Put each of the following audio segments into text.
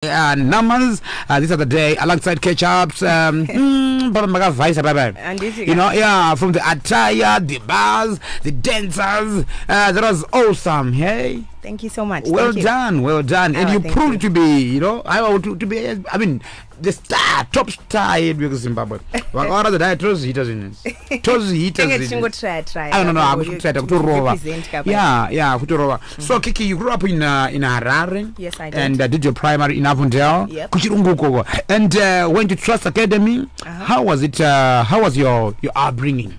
Numbers this other day alongside ketchups you know, yeah, from the attire, the bars, the dancers, that was awesome. Hey, thank you so much. Well done, well done. And you proved to be, you know, to be, I mean, the star, top star in Zimbabwe. What are the dieters? He doesn't. Toes he doesn't. I don't know. I'm going to try. Yeah. So Kiki, you grew up in Harare. Yes, I did. And did your primary in Avondale. Yep. And went to Trust Academy. How was it? How was your upbringing?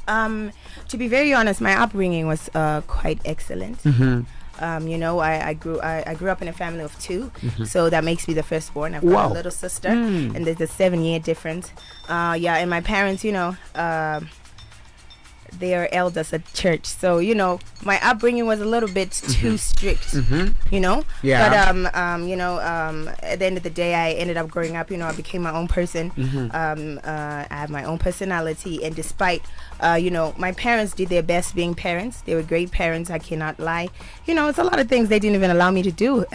To be very honest, my upbringing was quite excellent. You know, I grew up in a family of two, so that makes me the firstborn. I've got a little sister, and there's a 7-year difference. Yeah, and my parents, you know, they are elders at church, so you know, my upbringing was a little bit too strict. You know, yeah. But you know, at the end of the day, I ended up growing up. You know, I became my own person. I have my own personality, and despite you know, my parents did their best being parents. They were great parents, I cannot lie. You know, it's a lot of things they didn't even allow me to do.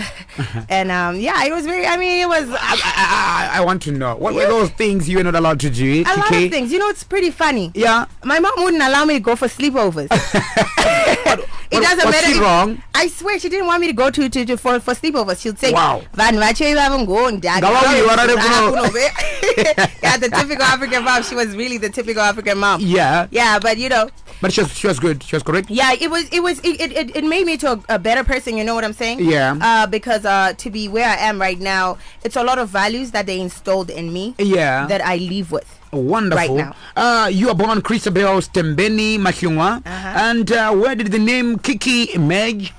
And yeah, it was very, I mean, it was I want to know, what were those things you were not allowed to do? A lot of things. You know, it's pretty funny. Yeah. My mom wouldn't allow me to go for sleepovers. It doesn't matter. She wrong? I swear she didn't want me to go to for sleepovers. She'd say, wow. Yeah, the typical African mom. She was really the typical African mom. Yeah. Yeah, but you know. But she was good. She was correct. Yeah, it made me to a better person. You know what I'm saying? Yeah. Because to be where I am right now, it's a lot of values that they installed in me. Yeah. That I live with. Wonderful. Right now. You were born Christabel Stembeni Makyungwa. And where did the name Kiki emerge?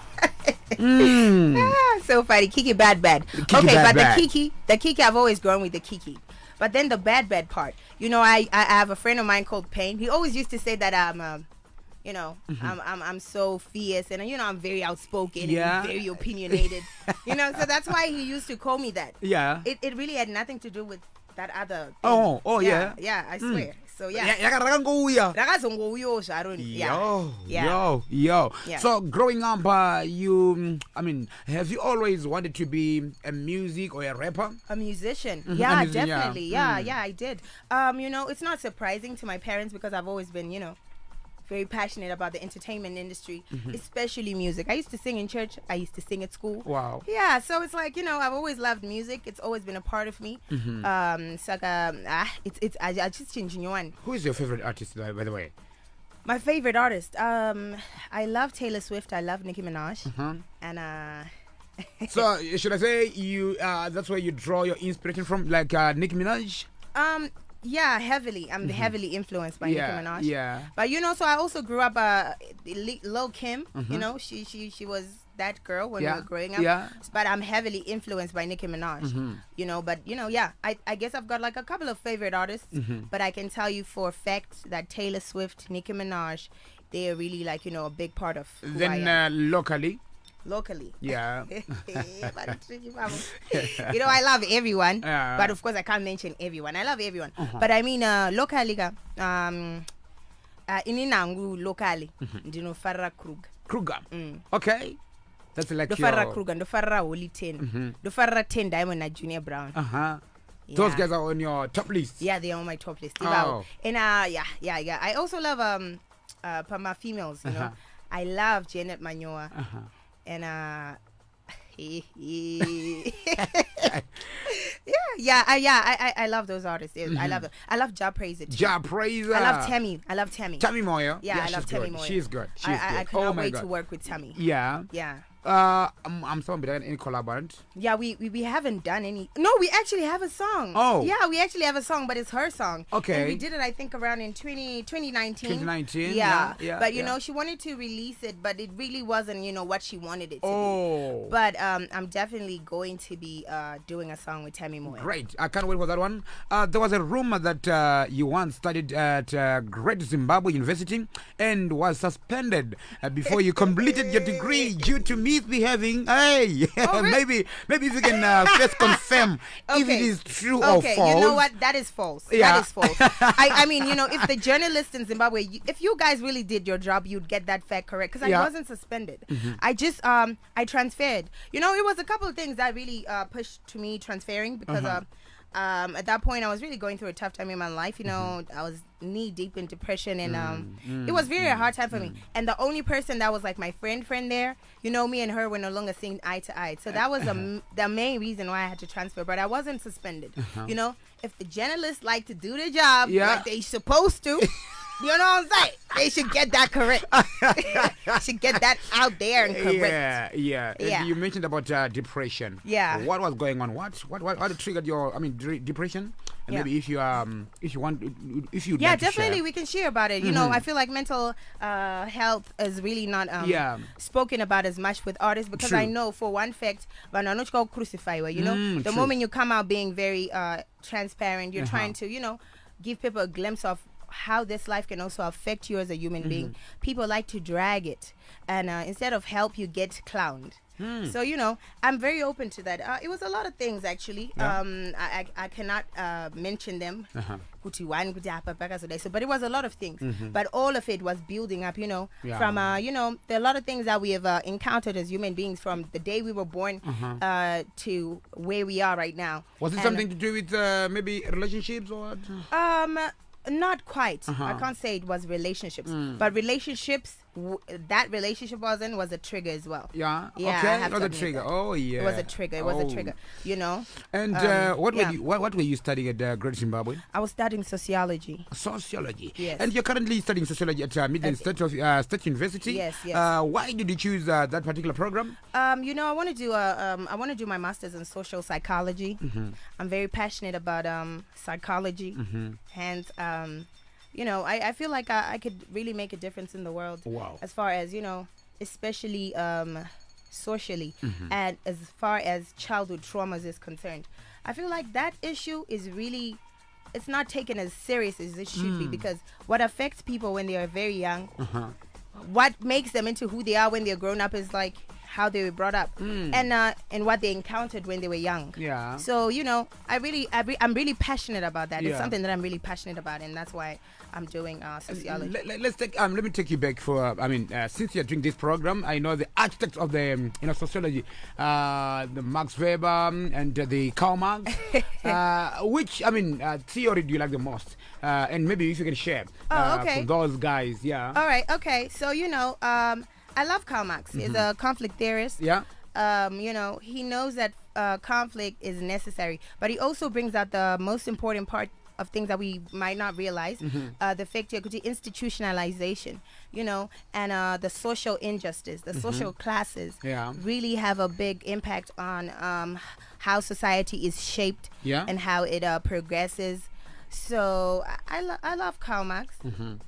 So funny. Kiki bad. The Kiki, I've always grown with the Kiki. But then the bad part, you know, I have a friend of mine called Payne. He always used to say that I'm you know, I'm so fierce, and you know, I'm very outspoken and very opinionated. You know, so that's why he used to call me that. Yeah. It really had nothing to do with that other thing. Oh yeah. Yeah, I swear. So yeah. Yo. So growing up, you, I mean, have you always wanted to be a music or a rapper? A musician. Yeah, definitely. Yeah, I did. You know, it's not surprising to my parents because I've always been, you know, very passionate about the entertainment industry, especially music. I used to sing in church. I used to sing at school. Wow. Yeah, so it's like, you know, I've always loved music. It's always been a part of me. I just changed one. Who is your favorite artist, by the way? My favorite artist, I love Taylor Swift. I love Nicki Minaj. And so should I say you? That's where you draw your inspiration from, like Nicki Minaj? Yeah, heavily. I'm heavily influenced by Nicki Minaj. Yeah. But you know, so I also grew up Lil Kim. You know, she was that girl when we were growing up. Yeah. But I'm heavily influenced by Nicki Minaj. You know, but you know, yeah, I guess I've got like a couple of favorite artists. But I can tell you for a fact that Taylor Swift, Nicki Minaj, they are really like, you know, a big part of who I am. Locally, yeah. You know, I love everyone, but of course I can't mention everyone. I love everyone, but I mean locally, ininangu locally, ndino Farrah Kruger. Okay, that's like the Farrah Kruger, the Farrah Holy 10, the Farrah 10 Diamond na Junior Brown. Those guys are on your top list. Yeah, they're on my top list. And yeah. I also love my females. You know, I love Janet Manyoa. And I love those artists. I love them. I love Ja Praiser too. Ja Praiser. I love Tammy. Tammy Moyo. Yeah, I love Tammy Moyo. She's good. I cannot wait to work with Tammy. Yeah. I'm sorry, but any collabant? Yeah, we haven't done any. No, we actually have a song. Oh. Yeah, we actually have a song, but it's her song. Okay. And we did it, I think, around in 2019. 2019. Yeah. But you know, she wanted to release it, but it really wasn't, you know, what she wanted it to be. But I'm definitely going to be doing a song with Tammy Moyo. Great. I can't wait for that one. There was a rumor that you once studied at Great Zimbabwe University and was suspended before you completed your degree due to music. misbehaving. Hey, maybe if you can first confirm if it is true or false. You know what? That is false. Yeah. That is false. I mean, you know, if the journalists in Zimbabwe, if you guys really did your job, you'd get that fact correct. Because I wasn't suspended. I just I transferred. You know, it was a couple of things that really pushed to me transferring because at that point I was really going through a tough time in my life. You know, I was knee deep in depression, and it was really a hard time for me. And the only person that was like my friend there, you know, me and her were no longer seeing eye to eye. So that was the main reason why I had to transfer. But I wasn't suspended. You know, if the journalists like to do their job like they supposed to, you know what I'm saying? They should get that correct. Should get that out there and correct. Yeah. And you mentioned about depression. Yeah. What was going on? What triggered your depression? And maybe if you want, yeah, definitely we can share about it. You know, I feel like mental health is really not spoken about as much with artists because I know for one fact, but I'm not going to crucify you. You know, the moment you come out being very transparent, you're trying to, you know, give people a glimpse of how this life can also affect you as a human being. People like to drag it, and instead of help, you get clowned. So, you know, I'm very open to that. It was a lot of things, actually. I cannot mention them. But it was a lot of things. But all of it was building up, you know, from, you know, there are a lot of things that we have encountered as human beings from the day we were born to where we are right now. Was it something to do with maybe relationships or what? Not quite. I can't say it was relationships, but relationships. That relationship was a trigger as well. Yeah. Yeah. Okay. It was a trigger. Oh yeah. It was a trigger. It was a trigger. You know. And what were you studying at Great Zimbabwe? I was studying sociology. Sociology. Yes. And you're currently studying sociology at Midland State University. Yes. Why did you choose that particular program? You know, I want to do my master's in social psychology. I'm very passionate about psychology. Hence, you know, I feel like I could really make a difference in the world. Wow. As far as, you know, especially socially, and as far as childhood traumas is concerned. I feel like that issue is really, it's not taken as serious as it should be, because what affects people when they are very young, what makes them into who they are when they're grown up is like how they were brought up and what they encountered when they were young. Yeah. So, you know, I'm really passionate about that. It's something that I'm really passionate about, and that's why I'm doing sociology. Let me take you back for since you're doing this program, I know the architects of the sociology, the Max Weber and the Karl Marx. Which theory do you like the most? And maybe if you can share for those guys. Yeah. All right. Okay. So, you know, I love Karl Marx. He's a conflict theorist. Yeah. You know, he knows that conflict is necessary, but he also brings out the most important part of things that we might not realize, the fact equity, institutionalization, you know, and the social injustice, the social classes really have a big impact on how society is shaped and how it progresses. So I love Karl Marx. And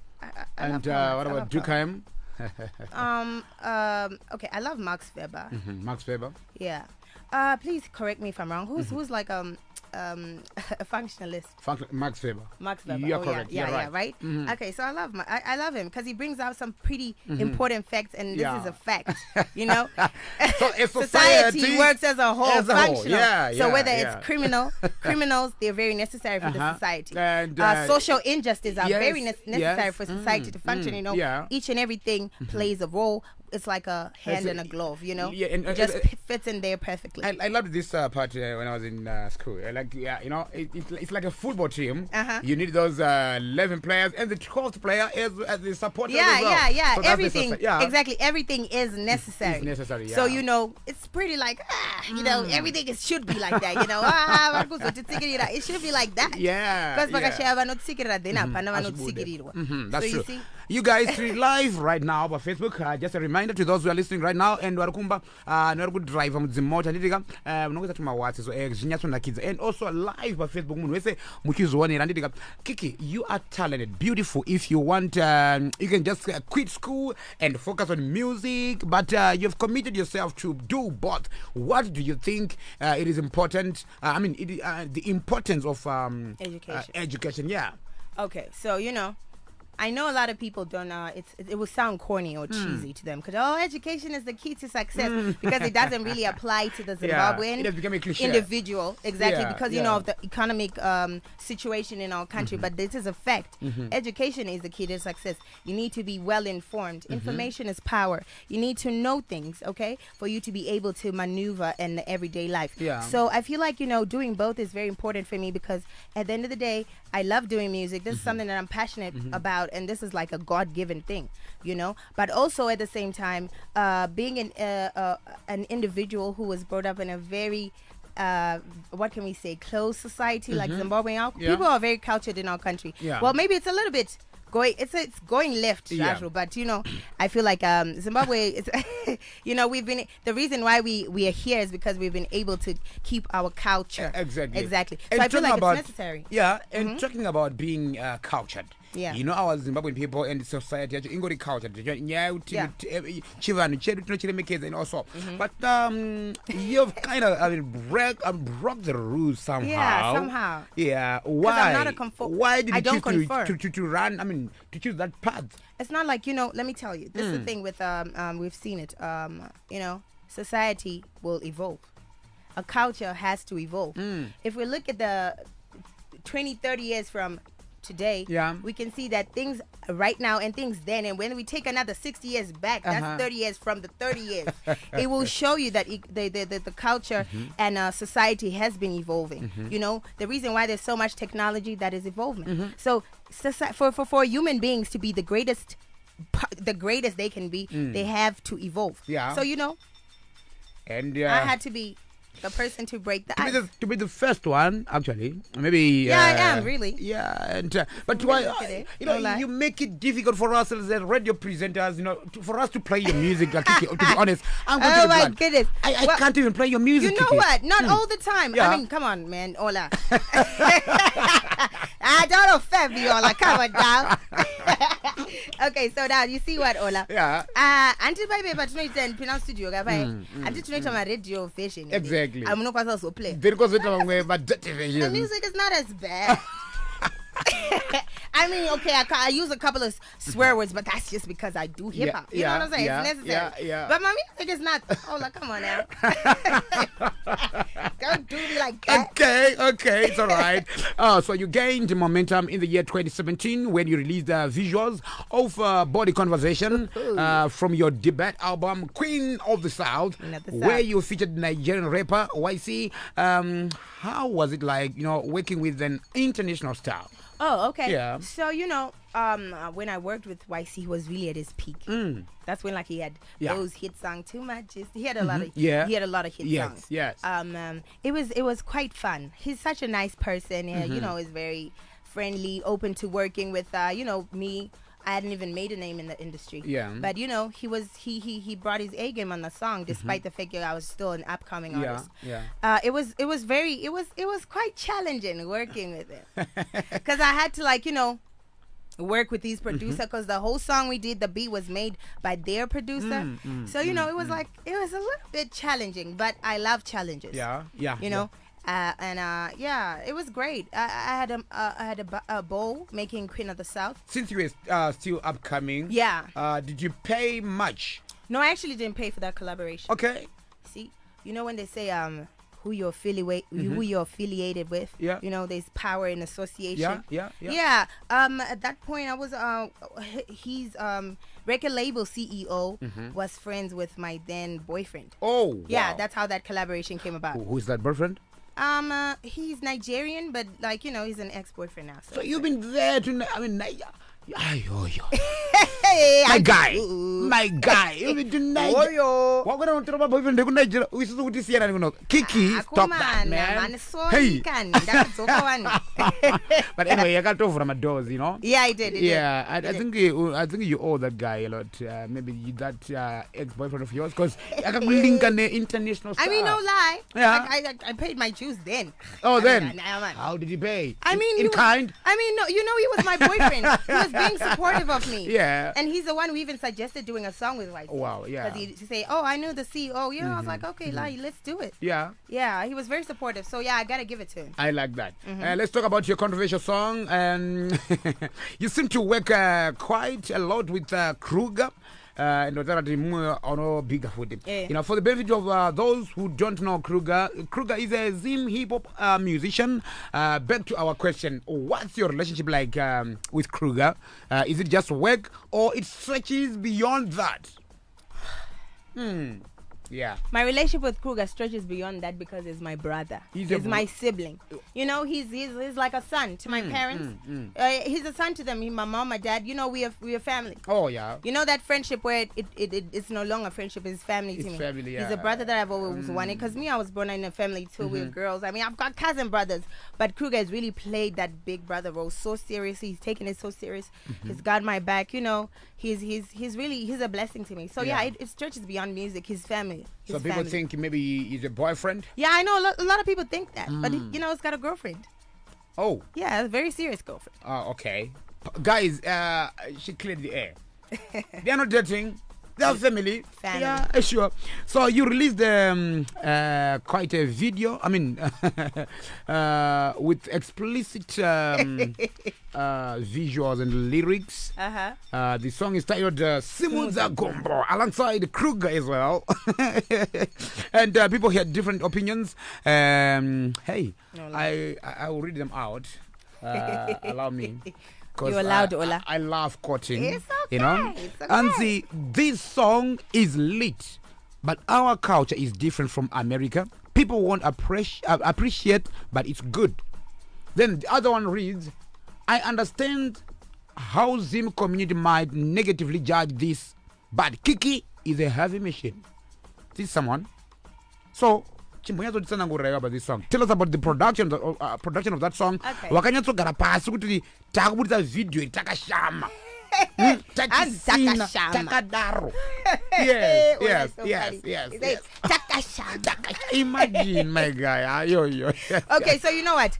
what about Durkheim? Okay, I love Max Weber. Max Weber. Yeah. Please correct me if I'm wrong. Who's like a functionalist? Max Weber. Max Weber. You're correct. Yeah, right. Okay, so I love him because he brings out some pretty important facts, and this is a fact. You know, so society works as a whole, functional. So whether it's criminals, they're very necessary for the society. And social injustices are very necessary for society to function. You know, each and everything plays a role. It's like a hand and a glove, you know. Yeah, and it just fits in there perfectly. I loved this part when I was in school. You know, it's like a football team. You need those 11 players and the 12th player as the supporter. Yeah. So everything, exactly. Everything is necessary. It's necessary. Yeah. So you know, it's pretty like you know, everything should be like that. You know, it should be like that. Yeah. Because that's true. You guys live right now on Facebook. Just a reminder to those who are listening right now, and warikumba nori drive mudzimota nditika munongeza tuma watsi so zvinyatsonakidza, and also live on Facebook munhu wese muchizionera nditika Kiki, you are talented, beautiful. If you want you can just quit school and focus on music, but you've committed yourself to do both. What do you think it is important? The importance of education. Okay, so you know, I know a lot of people don't know. It will sound corny or cheesy to them because education is the key to success because it doesn't really apply to the Zimbabwean individual exactly because you know of the economic situation in our country. But this is a fact. Education is the key to success. You need to be well informed. Information is power. You need to know things, okay, for you to be able to maneuver in the everyday life. So I feel like, you know, doing both is very important for me because at the end of the day, I love doing music. This is something that I'm passionate about, and this is like a God-given thing, you know. But also at the same time, being an individual who was brought up in a very what can we say, closed society like Zimbabwe. People are very cultured in our country. Well, maybe it's a little bit going, it's going left, but you know, I feel like Zimbabwe is you know, we've been, the reason why we are here is because we've been able to keep our culture. Exactly. So I feel like it's necessary. And talking about being cultured, you know, our Zimbabwean people and society ingori cultured and also, but you've kind of broke the rules somehow. Why did you choose to run, I mean, to choose that path? It's not like, you know, let me tell you, this is the thing with we've seen it, you know, society will evolve. A culture has to evolve. If we look at the 20-30 years from today, we can see that things right now and things then, and when we take another 60 years back, that's 30 years from the 30 years, it will show you that the culture and society has been evolving. You know, the reason why there's so much technology that is evolving. So for human beings to be the greatest they can be, they have to evolve. So, you know, and I had to be the person to break the ice. To be the first one, actually, maybe. I am really. And but why? You know, you make it difficult for us as radio presenters. You know, for us to play your music. Like, to be honest, I'm going oh my goodness, I can't even play your music. You know what? Not all the time. I mean, come on, man, OLLAH. I don't offend me, OLLAH. Come on now. Okay, so now you see what, OLLAH? Until by but tonight in Pinal Studio, until tonight on my radio version. Exactly. I'm not going to play. Because the music is not as bad. I mean, okay, I use a couple of swear words, but that's just because I do hip hop. You know what I'm saying? It's necessary. But my music is not. Oh, like, come on now. Don't do me like that. Okay, it's all right. So you gained momentum in the year 2017 when you released the visuals of Body Conversation from your debut album, Queen of the South, where you featured Nigerian rapper YC. How was it like, you know, working with an international star? Oh, okay. So, you know, when I worked with YC, he was really at his peak. That's when, like, he had those hit songs, Too Much. He had a lot of he had a lot of hit songs. It was quite fun. He's such a nice person. You know, he's very friendly, open to working with you know, me. I hadn't even made a name in the industry. But you know, he brought his A game on the song, despite the fact that I was still an upcoming artist. It was quite challenging working with him because I had to, like, you know, work with these producers because the whole song we did, the beat was made by their producer. So you know, it was like, it was a little bit challenging, but I love challenges. You know. It was great. I had a bowl making Queen of the South. Since you were still upcoming, did you pay much? No, I actually didn't pay for that collaboration. Okay. See, you know when they say who you're affiliated with, you know, there's power in association. At that point, I was he's record label CEO was friends with my then boyfriend. That's how that collaboration came about. Who's that boyfriend? He's Nigerian, but, like, you know, he's an ex-boyfriend now. So you've been there to, I mean, my guy. You've been to Nigeria. What we don't talk about boyfriend to Nigeria? We should do see Kiki, stop that, man. Hey. But anyway, I got over from a dose, you know. Yeah, I did. I think you owe that guy a lot. Maybe that ex-boyfriend of yours, because I can link an international star. I mean, no lie. Like, I paid my dues then. Oh, then how did he pay? I mean, in kind. I mean, no, you know, he was my boyfriend. He was being supportive of me. And And he's the one who even suggested doing a song with YC. Wow, yeah. Because he say, oh, I knew the CEO. Yeah, I was like, okay, let's do it. Yeah. Yeah, he was very supportive. So yeah, I gotta give it to him. I like that. Let's talk about your controversial song. You seem to work quite a lot with Kruger. You know, for the benefit of those who don't know Kruger is a Zim hip hop musician. Back to our question: what's your relationship like with Kruger? Is it just work, or it stretches beyond that? Yeah. My relationship with Kruger stretches beyond that because he's my brother. He's my sibling. You know, he's like a son to my parents. He's a son to them. My mom, my dad. You know, we are family. Oh yeah. You know that friendship where it's no longer friendship. It's family to me. Family, yeah. He's a brother that I've always wanted. Because me, I was born in a family too with girls. I mean, I've got cousin brothers, but Kruger has really played that big brother role so seriously. He's taken it so serious. He's got my back. You know, he's a blessing to me. So yeah, it stretches beyond music. His family. So people think maybe he's a boyfriend? Yeah, I know a lot of people think that, but you know, he's got a girlfriend. Oh. Yeah, a very serious girlfriend. Oh, okay. Guys, she cleared the air. They are not dating. They are family. Yeah, sure. So you released quite a video. I mean, with explicit visuals and lyrics. The song is titled Simuza Gombo, alongside Kruger as well. And people had different opinions. Hey, I will read them out. Allow me. You're allowed, Ola. I love quoting. It's okay. You know? It's okay. And see, this song is lit, but our culture is different from America. People won't appreciate, but it's good. Then the other one reads, I understand how Zim community might negatively judge this, but KIKKY is a heavy machine. This is someone. So, about this song. Tell us about the production of that song. Wakanyatsogara pasi kuti takubudisa video takashama. Takadaro. Yes. Imagine, my guy. Okay, so you know what?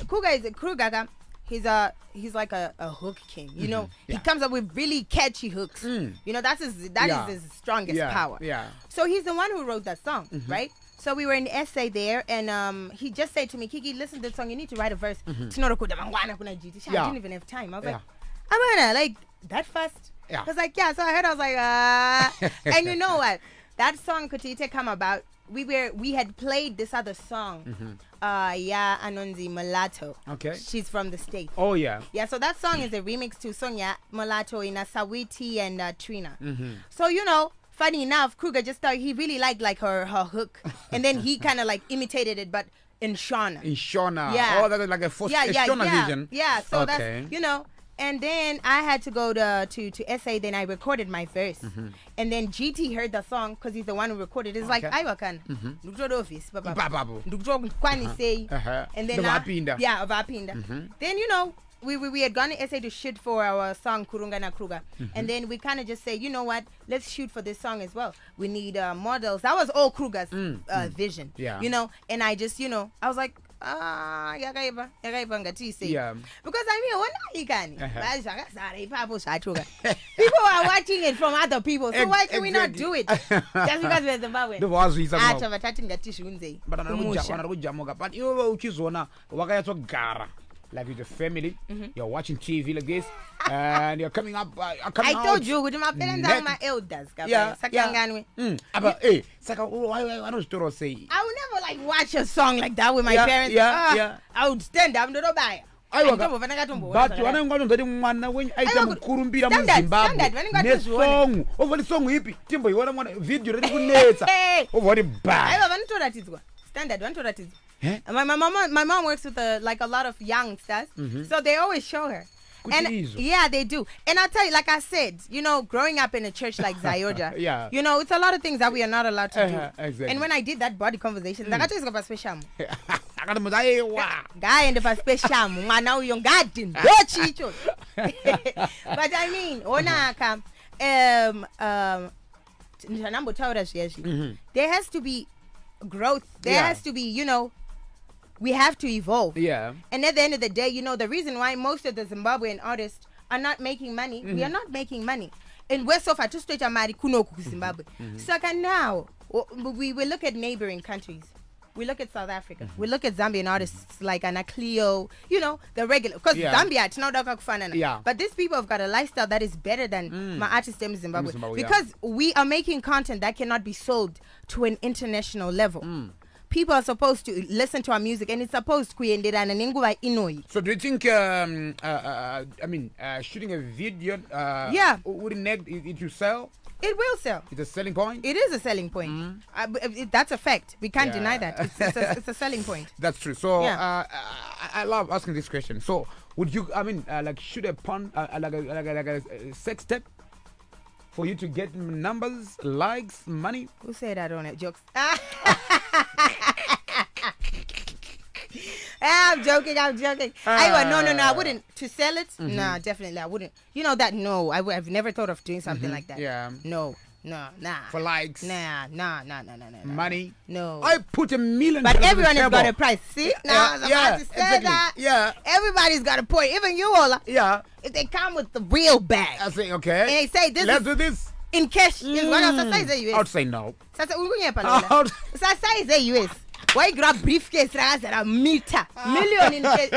Kruger, he's like a hook king. You know, he comes up with really catchy hooks. You know, that is his strongest power. Yeah. So he's the one who wrote that song, right? So we were in essay there, and he just said to me, KIKKY, listen to the song. You need to write a verse. I didn't even have time. I was like, Amana, like that fast? I was like, yeah. So I heard, I was like, and you know what? That song Kutite come about. We had played this other song, Anonzi Mulatto. Okay. She's from the States. Oh yeah. Yeah, so that song is a remix to Sonia Mulatto in Sawiti and Trina. So you know, funny enough, Kruger just thought he really liked her hook, and then he kind of like imitated it, but in Shona. Yeah. Oh, that's like a Shona vision. Yeah. So that's, you know. And then I had to go to SA. Then I recorded my verse, and then GT heard the song because he's the one who recorded. It's like I wakan, and then then you know we had gone to SA to shoot for our song Kurunga na Kruger, and then we kind of just say, you know what, let's shoot for this song as well. We need models. That was all Kruger's vision, you know. And I just, you know, I was like, because I mean, people are watching it from other people, so why can we not do it? Just because we're Zimbabwean. Like with your family, you're watching TV like this, and you're coming up. I told you, with my parents and my elders. Why don't you say? I would never like watch a song like that with my parents. I would stand up, not buy. But you want to go to the one when I am Kurumbira Zimbabwe. Song over the song hippie. Timber, you want to video over the bad. I haven't told that it's standard. One to that is. My mom works with a lot of youngsters, so they always show her. And yeah, they do. And I'll tell you, like I said, you know, growing up in a church like Zayoja, you know, it's a lot of things that we are not allowed to do. Exactly. And when I did that body conversation, like I just got a special guy and the special now you're garden. But I mean, there has to be growth. There has to be, you know, we have to evolve. Yeah. And at the end of the day, you know, the reason why most of the Zimbabwean artists are not making money. We are not making money. And we're so far to stretch our money kunoku Zimbabwe. So now we look at neighboring countries. We look at South Africa. We look at Zambian artists like Anna Cleo, you know, the regular. Because Zambia, it's not fun. But these people have got a lifestyle that is better than my artists in Zimbabwe. Because we are making content that cannot be sold to an international level. People are supposed to listen to our music, and it's supposed to create an inguva inoi. So do you think, shooting a video, wouldn't it will sell? It will sell. It's a selling point? It is a selling point. That's a fact. We can't deny that. It's a selling point. That's true. So I love asking this question. So would you, like shoot a porn, like a sex tape for you to get numbers, likes, money? Who said that on it? Jokes. I'm joking. No, I wouldn't. To sell it? No, definitely I wouldn't. You know that? No, I've never thought of doing something like that. Yeah. No, nah. For likes? Nah. Money? No. I put $1 million. But everyone has got a price. See? Now I was about to say exactly. that. Yeah. Everybody's got a point. Even you, Ola. Yeah. If they come with the real bag. I say, okay. And they say, let's do this. In cash. I would say no. US. Why grab briefcase as a meter? Million in cash.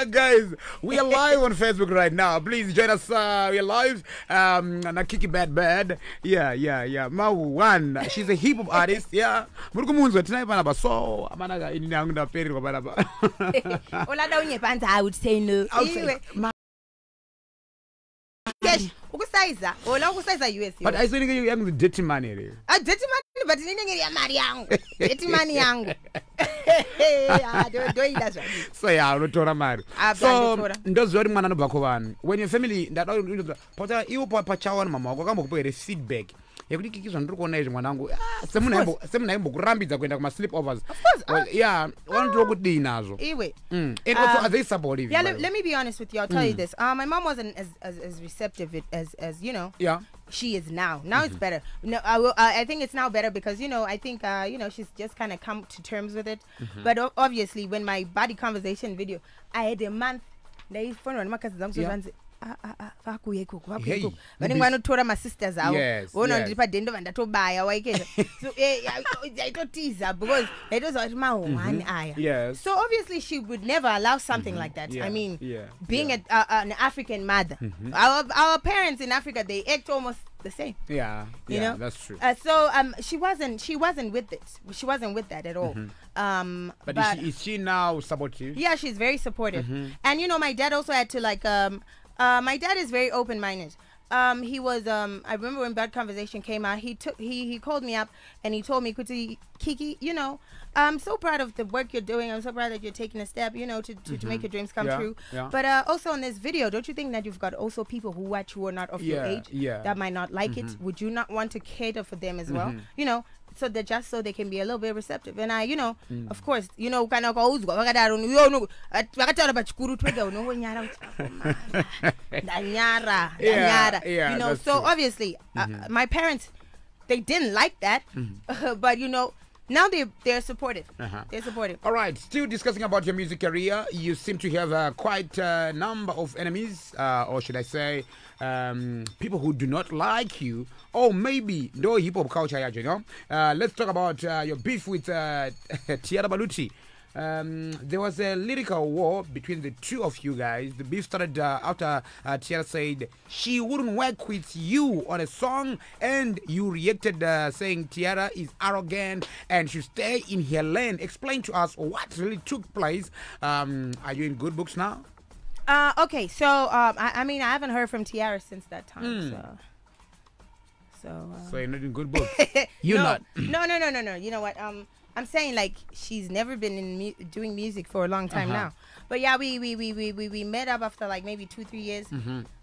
Guys, we are live on Facebook right now. Please join us. We are live. KIKKY Bad. Yeah. Mau one. She's a hip hop artist. Yeah. I would say no. Cash. US. But I think you're young with dirty money. Dirty money, but dirty money. So yeah, so when your family that you pachawan mama go feedback. Sleepovers. Yeah, are they supportive? Yeah, let me be honest with you. I'll tell you this. My mom wasn't as receptive as you know. Yeah. She is now. Now it's better. No, I think it's now better because I think she's just kind of come to terms with it. But obviously, when my body conversation video, I had a month. They phone on my cousins. But I'm going to tell my sisters out. Yes. So I don't tease her because it was my one eye. Yes. So obviously she would never allow something like that. I mean, being an African mother, our parents in Africa, they act almost the same. Yeah. You know? That's true. So she wasn't with it. She wasn't with that at all. But is she now supportive? Yeah, she's very supportive. And my dad also had to my dad is very open-minded. He was I remember when Bad Conversation came out, he called me up and he told me, KIKKY, I'm so proud of the work you're doing. I'm so proud that you're taking a step, to make your dreams come true. Yeah. But also on this video, don't you think that you've got also people who watch who are not of your age that might not like it? Would you not want to cater for them as well? So that just so they can be a little bit receptive. And I, of course, kind of goes. So obviously, my parents, they didn't like that, but now they're supportive. They're supportive. All right, still discussing about your music career. You seem to have quite a number of enemies, or should I say, people who do not like you, or maybe no hip hop culture. Let's talk about your beef with Tiara Baluti. There was a lyrical war between the two of you guys. The beef started after Tiara said she wouldn't work with you on a song, and you reacted saying Tiara is arrogant and should stay in her lane. Explain to us what really took place. Are you in good books now? Okay, so I haven't heard from Tiara since that time. So you're not in good books. You're not. No. You know what? I'm saying she's never been in doing music for a long time now. But yeah, we met up after maybe 2-3 years.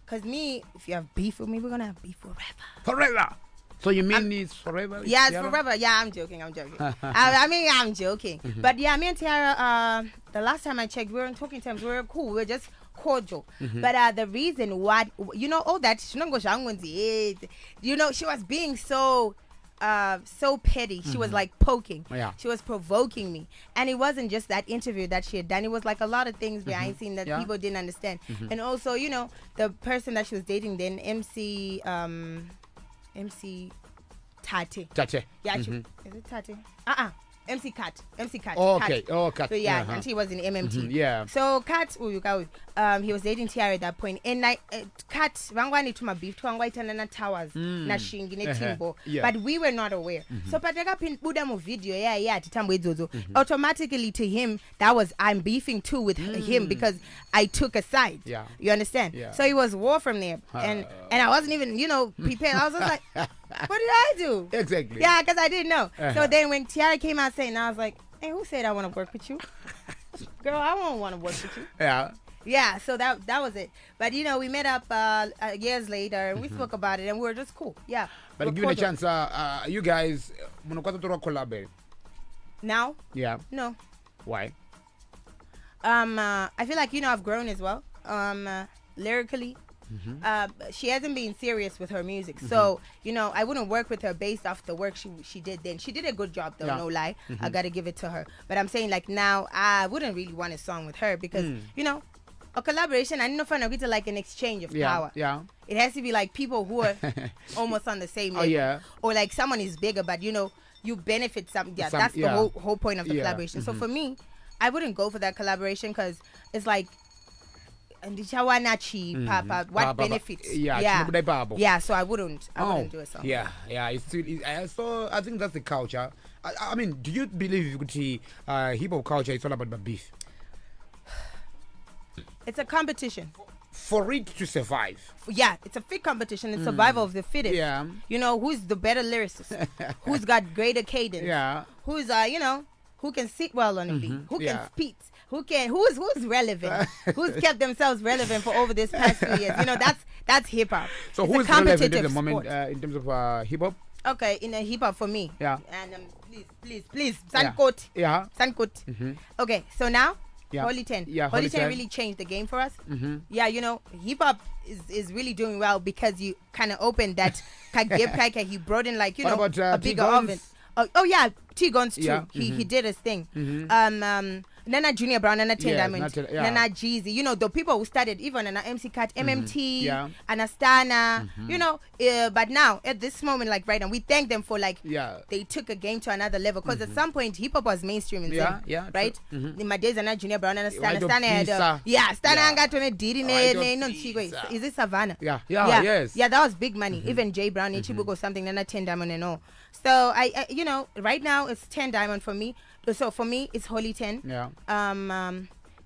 Cause if you have beef with me, we're gonna have beef forever. Forever. So you mean it's forever? Yeah, it's forever. Yeah, I'm joking. I'm joking. But yeah, me and Tiara, the last time I checked, we were in talking terms. We were cool. We were just cordial. But the reason why, all that, she was being so so petty. She was like poking. Yeah. She was provoking me. And it wasn't just that interview that she had done. It was like a lot of things behind scenes that people didn't understand. And also, you know, the person that she was dating then, MC Tate. Tate. Yeah, is it Tate? MC Kat. Oh, okay. Oh, Kat. So yeah, and he was in MMT. Yeah. So Kat, he was dating Tiara at that point. And Kat, vangwani to my beef, na towers, na shingi, na timbo. But we were not aware. So pateka pin buda mu video, automatically to him, that was I'm beefing too with him because I took a side. Yeah. You understand? Yeah. So it was war from there. And I wasn't even, you know, prepared. I was just like, what did I do? Exactly. Yeah, because I didn't know. So then when Tiara came out saying, I was like, hey, who said I want to work with you? Girl, I won't want to work with you. Yeah. Yeah, so that was it. But, you know, we met up years later, and we spoke about it, and we were just cool. Yeah. But given a chance, you guys, collaborate? Now? Yeah. No. Why? I feel like, you know, I've grown as well. Lyrically. She hasn't been serious with her music, so you know I wouldn't work with her based off the work she did then. She did a good job though, no lie. I gotta give it to her. But I'm saying like now I wouldn't really want a song with her because you know a collaboration. I know fun of like an exchange of power. Yeah, it has to be like people who are almost on the same level. Or like someone is bigger, but you know you benefit something. Yeah, that's the whole point of the collaboration. So for me, I wouldn't go for that collaboration because it's like. And what benefits? Yeah. So I wouldn't do a song. Yeah. So I think that's the culture. I mean, do you believe you could see hip hop culture? It's all about beef. It's a competition. For it to survive. Yeah, it's a fit competition. It's survival of the fittest. Yeah. You know, who's the better lyricist? Who's got greater cadence? Yeah. Who's you know, who can sit well on a beat? Who can speak? Who's relevant? Who's kept themselves relevant for over this past few years? You know, that's hip hop. So who's relevant at the moment in terms of hip hop? Okay, in a hip hop for me. Yeah. And please, Sankot. Yeah. Sankot. Okay, so now Holy 10. Yeah, Holy 10 really changed the game for us. Yeah, you know, hip hop is really doing well because you kind of opened that KIKKY. He brought in like, you know, a bigger oven. Oh yeah, T-Guns too. Yeah. He did his thing. Nana Junior Brown, Nana Ten Diamond, Nana Jeezy. You know, the people who started even Nana MC Cat, MMT, Anastana. You know, but now at this moment, like right now, we thank them for like they took a game to another level because at some point hip hop was mainstream in right? In my days, Nana Junior Brown, Anastana, Stana got to Didi no is it Savannah? Yes. Yeah, that was big money. Even Jay Brown, Ichibuko or something, Nana 10 Diamond and all. So I you know, right now it's 10 Diamond for me. So for me, it's Holy 10. Yeah.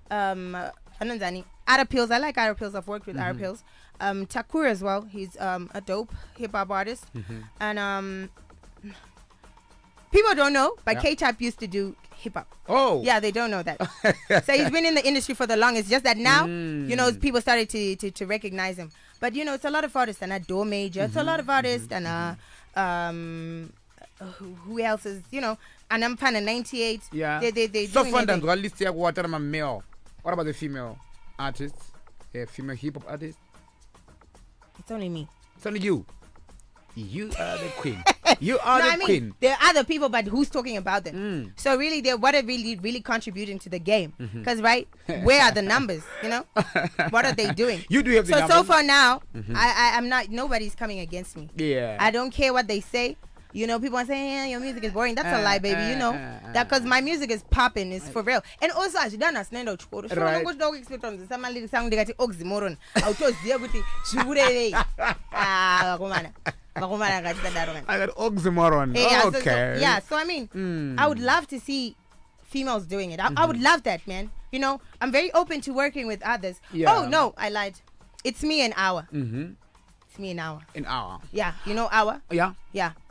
Ananzani. Arapils. I like Arapils. I've worked with Arapils. Takur as well. He's a dope hip hop artist. And people don't know, but K-Tap used to do hip hop. Oh. Yeah, they don't know that. So he's been in the industry for the longest. Just that now, you know, people started to recognize him. But you know, it's a lot of artists and a door major. It's a lot of artists and who else is, you know, and I'm fan of 98. Yeah. They so fun that list here. What about male? What about the female artists? Female hip hop artists? It's only me. It's only you. You are the queen. You are the queen. There are other people, but who's talking about them? So really, what are really contributing to the game? Because right, where are the numbers? You know, what are they doing? You do have the numbers. So far now, I'm not. Nobody's coming against me. Yeah. I don't care what they say. You know, people are saying, yeah, your music is boring. That's a lie, baby. You know, that because my music is popping. It's for real. And also, as you don't understand, right. I got oxymoron. Yeah, so I mean, I would love to see females doing it. I would love that, man. You know, I'm very open to working with others. Yeah. Oh, no, I lied. It's me and Awa. It's me and Awa. An Awa. Yeah, you know Awa? Yeah.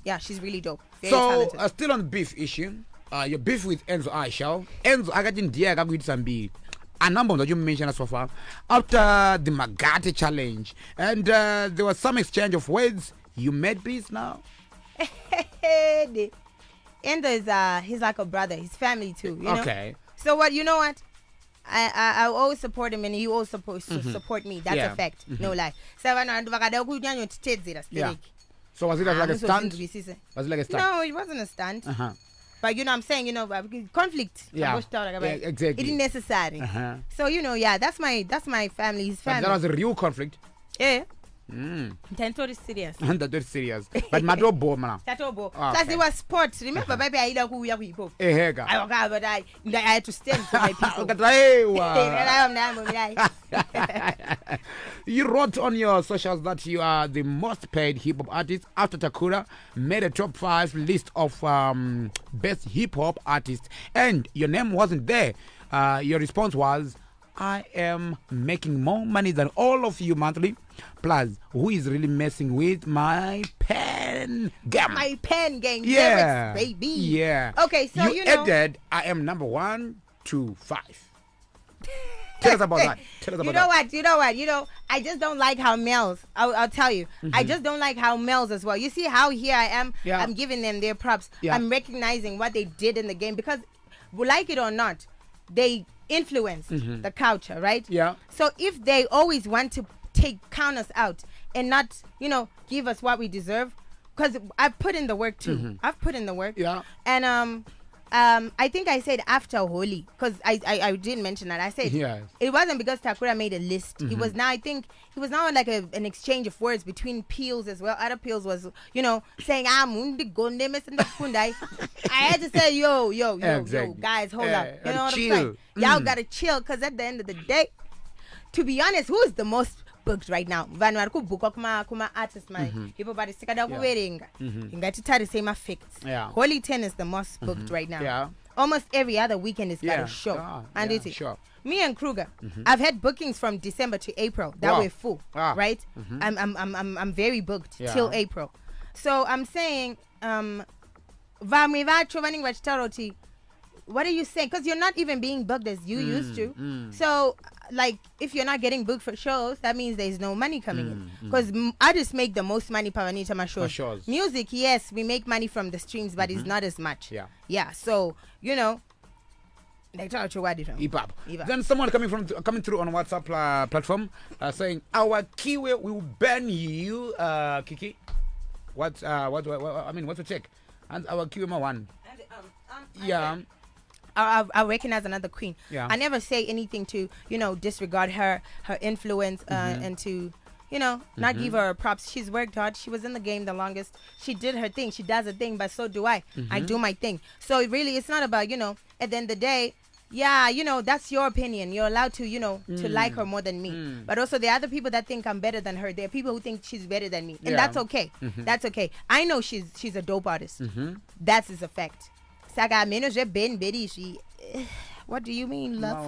Yeah, she's really dope. Very talented. Still on the beef issue, your beef with Enzo Aisha. Enzo, I got in Diaga with some beef. A number that you mentioned so far. After the Magate challenge, and there was some exchange of words. You made peace now? Enzo is, he's like a brother. He's family too, you know? Okay. So what, you know what? I always support him and he always supposed to support me. That's a fact. No lie. So So was it like a stunt? Was it like a stunt? No, it wasn't a stunt. But you know, I'm saying, you know, conflict. Yeah, exactly. It is necessary. So you know, yeah, that's my family's family. But that was a real conflict. Yeah. That is serious. That is serious. But Matobo, man. Tatobo. Plus it was sports. Remember, baby, I know who we are. But I had to stand for my people. You wrote on your socials that you are the most paid hip hop artist after Takura made a top 5 list of best hip hop artists, and your name wasn't there. Your response was, I am making more money than all of you monthly. Plus, who is really messing with my pen game? My pen game, yeah, lyrics, baby. Yeah. Okay, so you know, added, I am number 1 to 5. Tell us about that. Tell us about that. You know what? I just don't like how males. I'll tell you. I just don't like how males as well. You see how here I am. Yeah. I'm giving them their props. Yeah. I'm recognizing what they did in the game because, like it or not, they influence the culture, right? Yeah. So if they always want to count us out and not, you know, give us what we deserve, because I've put in the work too. I've put in the work. Yeah. And I think I said after Holy, because I didn't mention that. I said it wasn't because Takura made a list. It was now, I think it was now like an exchange of words between Peels as well. Other Peels was, you know, saying I had to say yo guys, hold up. You know what I'm saying? Y'all gotta chill, because at the end of the day, to be honest, who's the most booked right now? Vanwar ku book kuma artist man. People body sikada ku wearing. Ingati tari same facts. Holy 10 is the most booked right now. Yeah. Almost every other weekend is got a show. And it's sure. Me and Kruger, I've had bookings from December to April that were full. Right? I'm very booked till April. So I'm saying what are you saying? Because you're not even being booked as you used to. So, like, if you're not getting booked for shows, that means there's no money coming in. Because artists make the most money per shows. Music, yes, we make money from the streams, but it's not as much. Yeah. So, you know, then someone coming through on WhatsApp platform saying, our Kiwi will ban you, Kiki. What's the check? And our Kiwi one. Yeah. I recognize another queen. Yeah. I never say anything to, you know, disregard her influence and to, you know, not give her props. She's worked hard. She was in the game the longest. She did her thing. She does her thing, but so do I. I do my thing. So really, it's not about, you know, at the end of the day, yeah, you know, that's your opinion. You're allowed to, you know, to like her more than me. But also there are other people that think I'm better than her. There are people who think she's better than me. And that's okay. That's okay. I know she's a dope artist. That is a fact. What do you mean, love?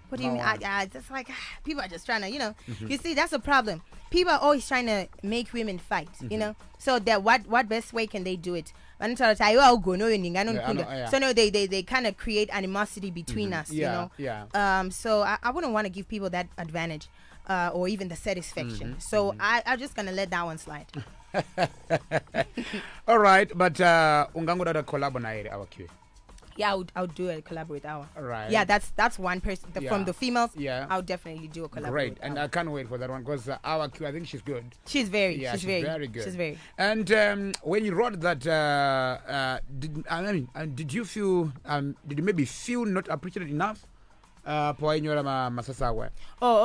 What do you mean? It's like people are just trying to, you know. You see, that's a problem. People are always trying to make women fight, you know. So that what best way can they do it? So no, they kind of create animosity between us, you know. So I wouldn't want to give people that advantage or even the satisfaction. So I'm just gonna let that one slide. All right, but ungangoda collab na our Q. Yeah, I would do a collab with our. All right. Yeah, that's one person from the females. Yeah, I would definitely do a collab. Great, and I can't wait for that one because our Q, I think she's good. She's very good. She's very. And when you wrote that, did you feel did you maybe feel not appreciated enough? Oh,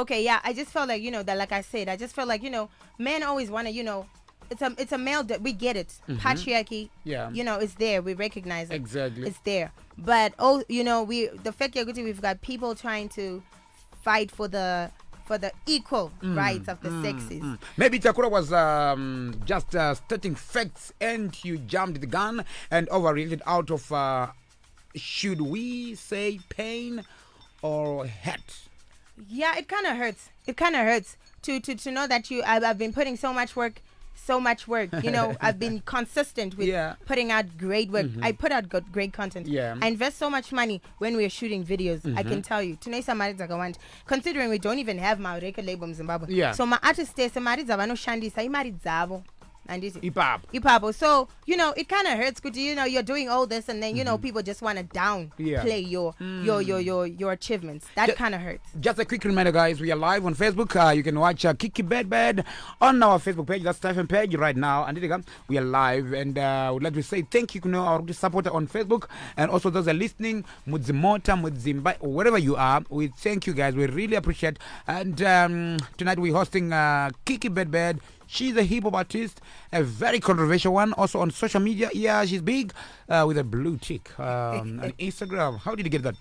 okay, yeah. I just felt like, you know, that, like I said, I just felt like, you know, men always want to, you know, it's a male that we get it. Patriarchy, you know, it's there. We recognize it. Exactly. It's there. But you know, the fact that we've got people trying to fight for the equal rights of the sexes. Maybe Takura was just stating facts and you jumped the gun and overreacted out of should we say pain or hurt? Yeah, it kind of hurts. It kind of hurts to know that I've been putting so much work. You know, I've been consistent with putting out great work. I put out great content. I invest so much money when we're shooting videos. I can tell you, considering we don't even have my record label in Zimbabwe. So my artists say and this Ipap. So it kind of hurts. Good, you're doing all this, and then people just want to downplay your achievements. That kind of hurts. Just a quick reminder, guys, we are live on Facebook. You can watch Kiki Bad on our Facebook page. That's Stephen page right now, and we are live, and I would like to say thank you, our supporter on Facebook, and also those are listening with Zimota, with Zimba, wherever you are. We thank you guys. We really appreciate. And tonight we're hosting Kiki Bad. She's a hip hop artist, a very controversial one. Also on social media, yeah, she's big with a blue tick on Instagram. How did you get that?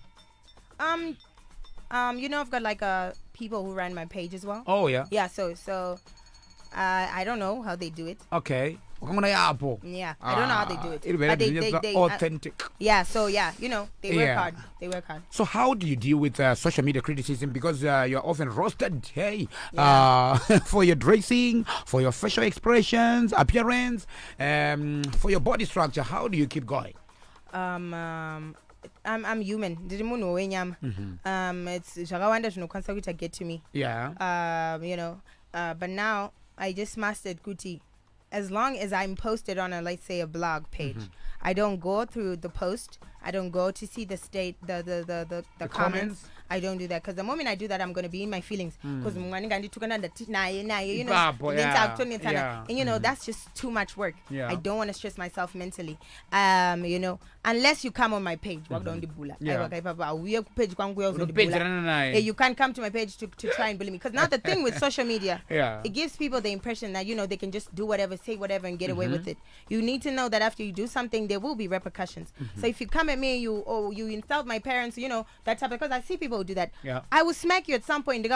I've got like people who run my page as well. Oh yeah. Yeah. So I don't know how they do it. Okay. Yeah, I don't know how they do it. But they authentic. Yeah, so they work hard. They work hard. So how do you deal with social media criticism? Because you're often roasted, for your dressing, for your facial expressions, appearance, for your body structure. How do you keep going? I'm human. It's Shagawanda no consequence get to me. Yeah. But now I just mastered Kuti. As long as I'm posted on let's say a blog page, I don't go through the post. I don't go to see the comments. I don't do that, because the moment I do that, I'm going to be in my feelings. Because that's just too much work. Yeah. I don't want to stress myself mentally. Unless you come on my page, walk down the bula. You can't come to my page to try and bully me. Because now the thing with social media, it gives people the impression that they can just do whatever, say whatever, and get away with it. You need to know that after you do something, there will be repercussions. So if you come at me and you insult my parents, that type, because I see people who do that. I will smack you at some point.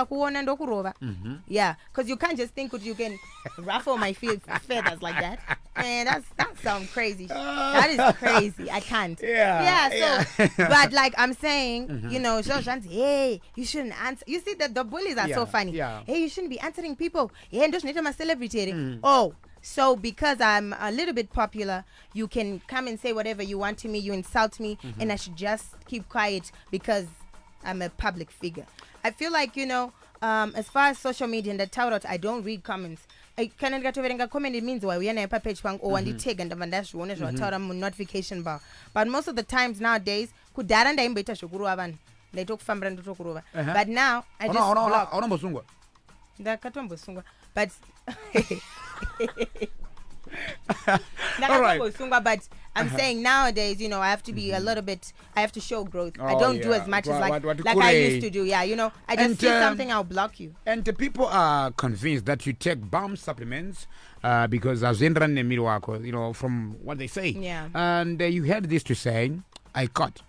Yeah, because you can't just think you can ruffle my feathers like that. Man, that sounds crazy. That is crazy. I can't. So but like I'm saying, hey, you shouldn't answer. You see that the bullies are so funny. Hey, you shouldn't be answering people. Yeah, and I'm a celebrity. Oh, so because I'm a little bit popular, you can come and say whatever you want to me, you insult me, and I should just keep quiet because I'm a public figure. I feel like, as far as social media and the tout, I don't read comments. I can't get over a comment. It means why we are a page or and take and the notification bar. But most of the times nowadays, but now I just block. But but I'm saying nowadays, I have to be a little bit. I have to show growth. I don't do as much as like I used to do. Yeah, I just see something, I'll block you. And the people are convinced that you take bomb supplements because as from what they say. Yeah. And you heard this to say, I cut.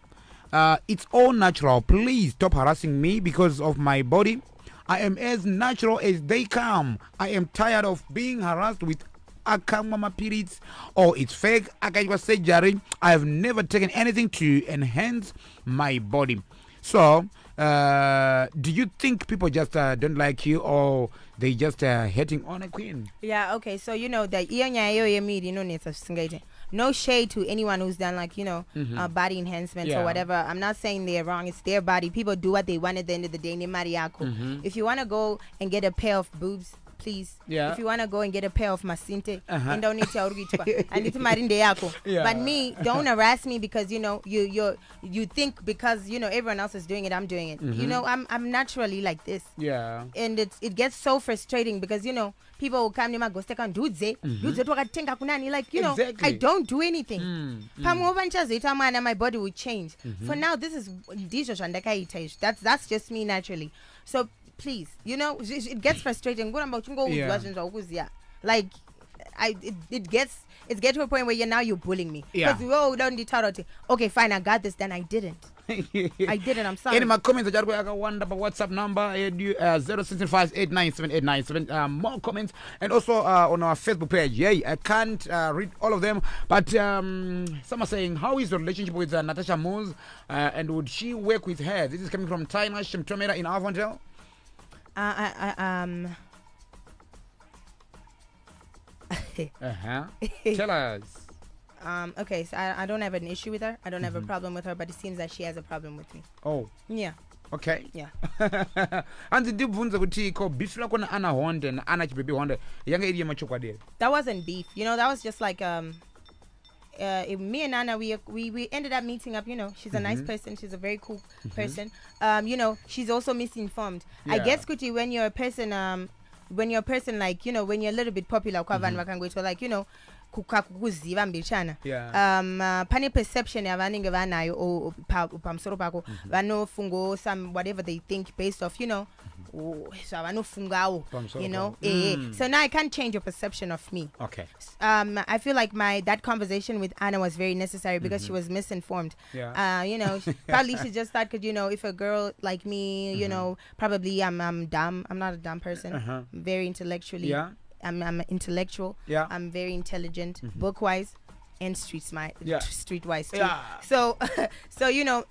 It's all natural. Please stop harassing me because of my body. I am as natural as they come. I am tired of being harassed with akamama periods or it's fake. I have never taken anything to enhance my body. So, do you think people just don't like you, or they just hating on a queen? Yeah. Okay. So no shade to anyone who's done body enhancements or whatever. I'm not saying they're wrong. It's their body. People do what they want at the end of the day. If you want to go and get a pair of boobs, please. Yeah. If you want to go and get a pair of masinte, and don't need to but me, don't harass me because you think because everyone else is doing it, I'm doing it. I'm naturally like this. Yeah. And it gets so frustrating because people will come to my ghost and do like exactly. I don't do anything. My body will change. For now, this is that's just me naturally. So please, it gets frustrating. Like it gets to a point where you're bullying me. Because okay, fine, I got this, then I didn't. I'm sorry. In my comments, WhatsApp number 065897897897. More comments, and also on our Facebook page. I can't read all of them, but some are saying, how is your relationship with Natasha Moose, and would she work with her? This is coming from Tina Shemtomera in Avondale. Tell us. Okay, so I don't have an issue with her. I don't have a problem with her, but it seems that she has a problem with me. Oh. Yeah. Okay. Yeah. Anzi ndibvunza kuti ko beef lako na Ana Honde na Ana Chibaby Honde yanga iri yemachokwadi. That wasn't beef. You know, that was just like me and Anna, we ended up meeting up. You know, she's a nice person. She's a very cool person. You know, she's also misinformed. Yeah. I guess Kuti, when you're a person like, you know, when you're a little bit popular, like, you know, kukuziva mbichana. Pane perception yavanenge vanayo o pamsoro pako vanofungo some whatever they think based off, you know, so vanofungawo, you know. So now I can't change your perception of me. Okay. I feel like that conversation with Anna was very necessary because she was misinformed. Yeah. You know, probably she just thought, cause you know, if a girl like me, you know, probably I'm dumb. I'm not a dumb person. Very intellectually. Yeah. I'm intellectual. Yeah. I'm very intelligent, book-wise, and streetwise too. Yeah. So, you know,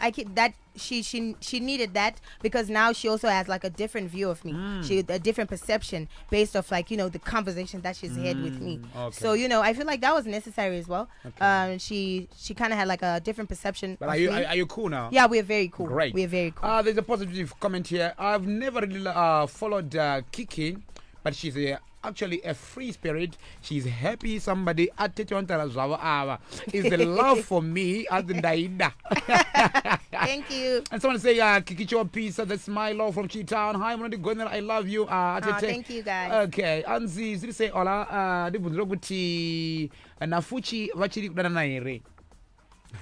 she needed that because now she also has like a different view of me. She a different perception based off like, you know, the conversation that she's had with me. Okay. So, you know, I feel like that was necessary as well. Okay. She kind of had like a different perception. But are you cool now? Yeah, we're very cool. Great. We're very cool. There's a positive comment here. I've never really followed Kiki, but she's actually a free spirit. She's happy somebody at is the love for me as the Daida. Thank you. And someone say Kiki Chopi, that's my love from Chi-Town. Hi, I'm going I love you. Thank you guys. Okay. Anzi zili say ola dibundro kuti nafuchi vachiri kudana na ere.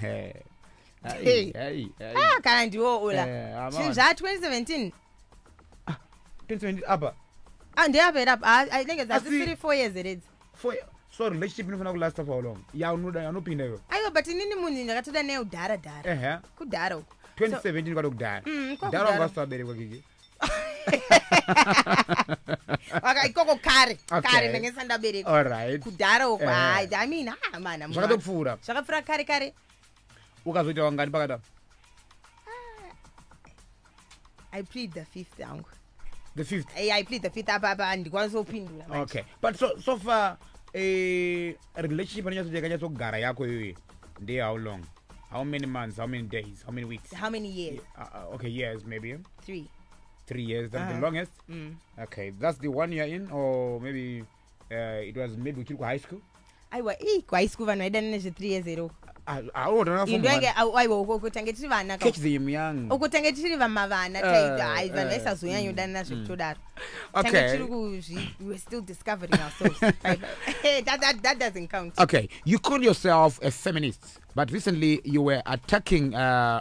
Hey. Can't do ola. Since 2017. 2017 apa. And they have it up. I think it's 3-4 years it is. 4 years. So relationship is not last for how long? Yeah, no, no pinero. Ayo, but in the morning, I got to the nail dara. Good daro. 2017 got to dad. Daro was start there. Okay, go carry. Carry, then send a bit. All right. Good daro. I mean, man, I'm going to food up. Shaka carry. Ukazuja wangani bagada. I plead the 5th down. The 5th? I plead the 5th up and it was open. Okay. But so far, a relationship how long? How many months? How many days? How many weeks? How many years? Okay, years maybe. 3. 3 years. That's the longest? Okay. That's the 1 year in, or maybe it was maybe high school? I was high school and I didn't 3 years ago. I don't know. I will go catch them young. Okay. We're still discovering ourselves. That doesn't count. Okay, you call yourself a feminist, but recently you were attacking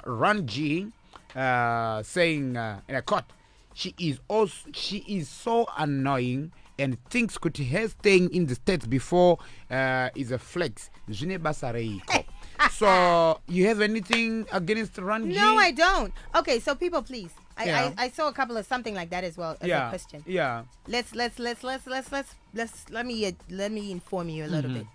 Ranji, saying in a court, she is so annoying and thinks could her staying in the States before is a flex. So you have anything against Ranji? No, I don't. Okay, so people, please. I saw a couple of something like that as well as a question. Yeah. Let me inform you a little bit.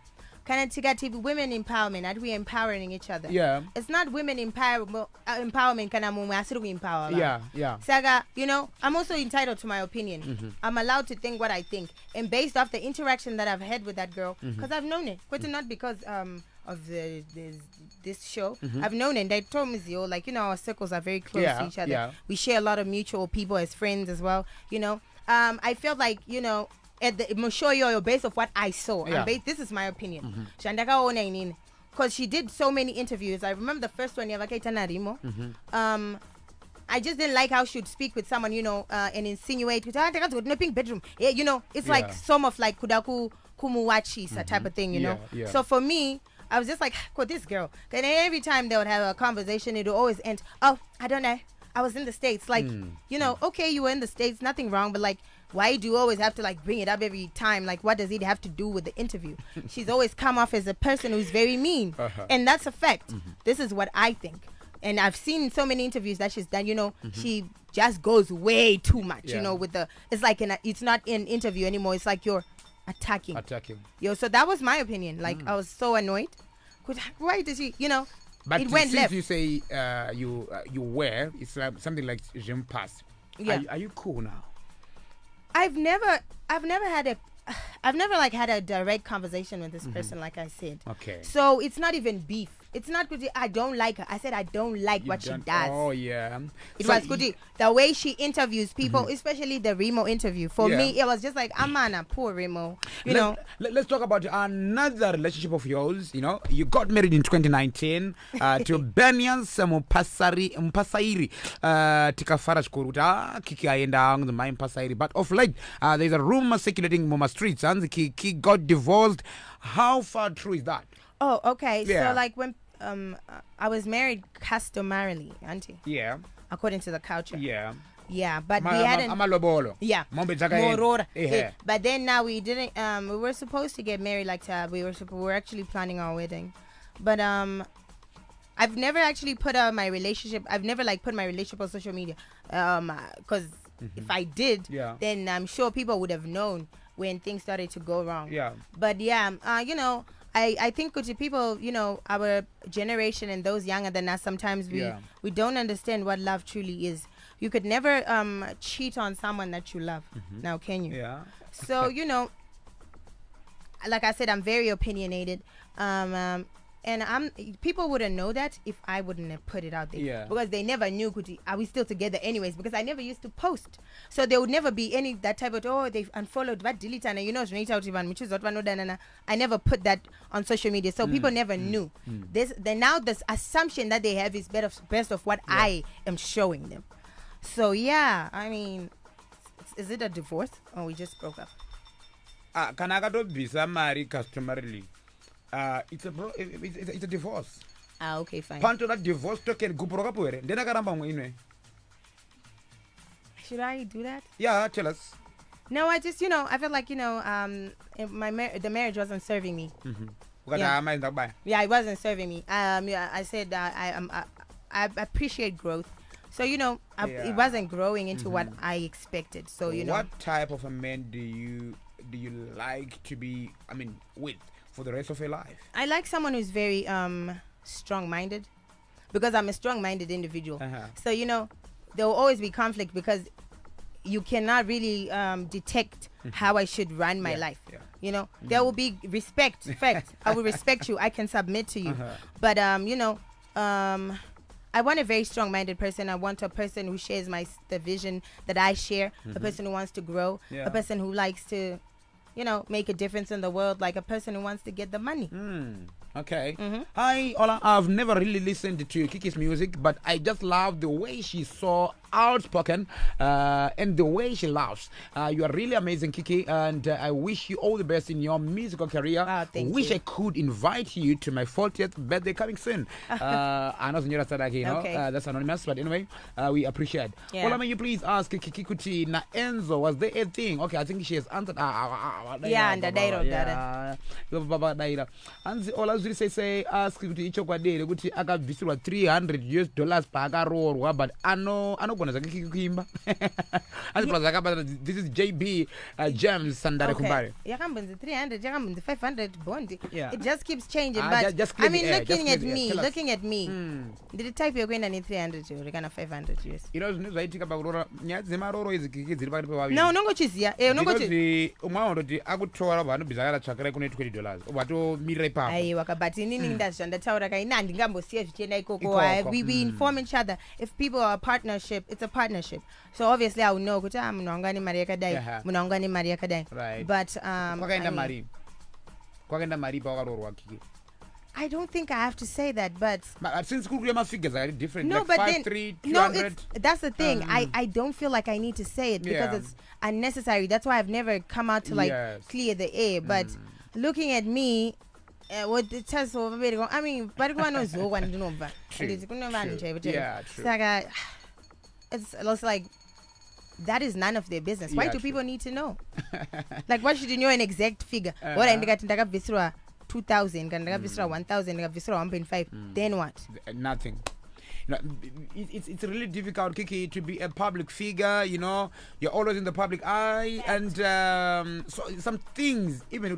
Women empowerment, are we empowering each other? Yeah. It's not women empowerment we empower. Yeah. Saga, you know, I'm also entitled to my opinion. I'm allowed to think what I think. And based off the interaction that I've had with that girl, because I've known it, but not because of this show. I've known it, and they told me, like, you know, our circles are very close to each other. We share a lot of mutual people as friends as well, you know. I felt like, you know, I'm sure you're based off what I saw. This is my opinion. Because she did so many interviews. I remember the first one, I just didn't like how she would speak with someone, you know, and insinuate, no pink bedroom. Yeah, you know, it's like some of like Kudaku Kumuwachi type of thing, you know. So for me, I was just like, this girl. Then every time they would have a conversation, it would always end, oh, I don't know. I was in the States. Like, you know, okay, you were in the States, nothing wrong, but like, why do you always have to like bring it up every time? Like, what does it have to do with the interview? She's always come off as a person who's very mean. And that's a fact. This is what I think. And I've seen so many interviews that she's done, you know, she just goes way too much, you know, with it's like, it's not an interview anymore. It's like you're attacking. Yo, so that was my opinion. Like, I was so annoyed. Why did she, you know, but it went since left. You say you wear, it's something like Jim Pass. Are you cool now? I've never had I've never like had a direct conversation with this person, like I said. Okay. So it's not even beef. It's not good. I don't like her. I said I don't like what she does. Oh yeah. It was good. The way she interviews people, especially the Remo interview. For me, it was just like, Amana, poor Remo. You know. Let's talk about another relationship of yours. You know, you got married in 2019 to Benyan Mpasairi. Tikafara Shkuruta, Kiki Ayendang, the Main Mpasairi. But of late, there's a rumor circulating Mama Streets, and Kiki got divorced. How far true is that? Oh, okay. Yeah. So like when I was married customarily, auntie. Yeah. According to the culture. Yeah. Yeah, but we hadn't. Yeah. Morora. Yeah. But then now we didn't. We were supposed to get married like we were actually planning our wedding, but I've never actually put my relationship. I've never like put my relationship on social media, because if I did, then I'm sure people would have known when things started to go wrong. Yeah. But yeah, you know. I think people, you know, our generation and those younger than us, sometimes we don't understand what love truly is. You could never cheat on someone that you love. Now, can you? Yeah. So, you know, like I said, I'm very opinionated. And people wouldn't know that if I wouldn't have put it out there. Yeah. Because they never knew, are we still together anyways? Because I never used to post. So there would never be any that type of, oh, they've unfollowed, what delete, and you know, I never put that on social media. So people never knew. Now this assumption that they have is best of what I am showing them. So yeah, I mean, is it a divorce? Oh, we just broke up. Can I go to marry customarily? It's a divorce. Ah, okay, fine. Panto that divorce token guporoka puere. Ndena karamba mwinwe. Should I do that? Yeah, tell us. No, I just, you know, I felt like, you know, the marriage wasn't serving me. Yeah, it wasn't serving me. Yeah, I said I appreciate growth. So, you know, it wasn't growing into what I expected. So, you know. What type of a man do you like to be, with for the rest of your life? I like someone who's very strong-minded, because I'm a strong-minded individual. So, you know, there will always be conflict because you cannot really detect how I should run my life. You know, there will be respect. Fact, I will respect you. I can submit to you. But, you know, I want a very strong-minded person. I want a person who shares the vision that I share, a person who wants to grow, a person who likes to, you know, make a difference in the world, like a person who wants to get the money. Okay. Hi, Ola. I've never really listened to Kikky's music, but I just love the way she's so outspoken and the way she laughs. You are really amazing, Kikky, and I wish you all the best in your musical career. Wish I could invite you to my 40th birthday coming soon. I know Senora Sadaki, you know, that's anonymous, but anyway, we appreciate. Ola, may you please ask Kikky Kuti na Enzo, was there a thing? Okay, I think she has answered. Yeah, and the Daira. And Ola say ask kuti icho kwadele kuti akabvisirwa $300 paakarorwa, but anogona zvake kuimba. This is JB James Sandare Kumbare. Yakambunzi 300, yakambunzi 500 bondi. It just keeps changing. But I mean, looking at me, did the type you're going to need 300 to kind of 500 years? You know, zvaitika pakurora nyaya dzemaroro idzi Kikky dziri pakati pavaviri. No, nongochizia. Because umwe unoti akutora vanhu bhizakara tsvakira kune $20 watomirira ipapo. Aiwa kabati nini ndazvandataura kaina handingambosiya zvichienda ikoko. We inform each other. If people are a partnership, it's a partnership. So obviously I will know kuti munhu wangu ane mari yakadai, munhu wangu ane mari yakadai. But kwakaenda mari pawakarorwa Kikky. I don't think I have to say that, but since my figures are different, no, like but 5, 3, 200. That's the thing. I don't feel like I need to say it because it's unnecessary. That's why I've never come out to like clear the air. But looking at me, what it says over there, I mean, but one knows one to know. It's like that is none of their business. Why do people need to know? Like, why should you know an exact figure? What I got 2,000, can I 1,000, 1.5? Then what? Nothing. You know, it's really difficult, Kikky, to be a public figure. You know, you're always in the public eye, and so some things, even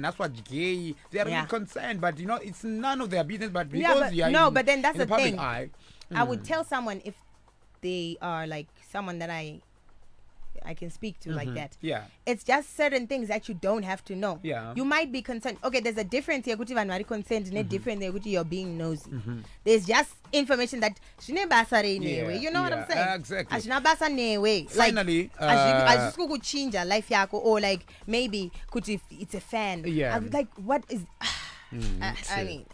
that's what gay, they are really concerned. But you know, it's none of their business. But because you are but then that's in the public thing. eye, I would tell someone if they are like someone that I I can speak to like that. Yeah. It's just certain things that you don't have to know. Yeah. You might be concerned. Okay, there's a difference here. Kuti vanhu vari concerned, and a difference here. Kuti you're being nosy. There's just information that shine basa renewe. You know what I'm saying? Exactly. Ashina basa newe. Finally, ajisuku kuchinja life yako, or like maybe kuti it's a fan. Yeah. I'm like, what is? I mean,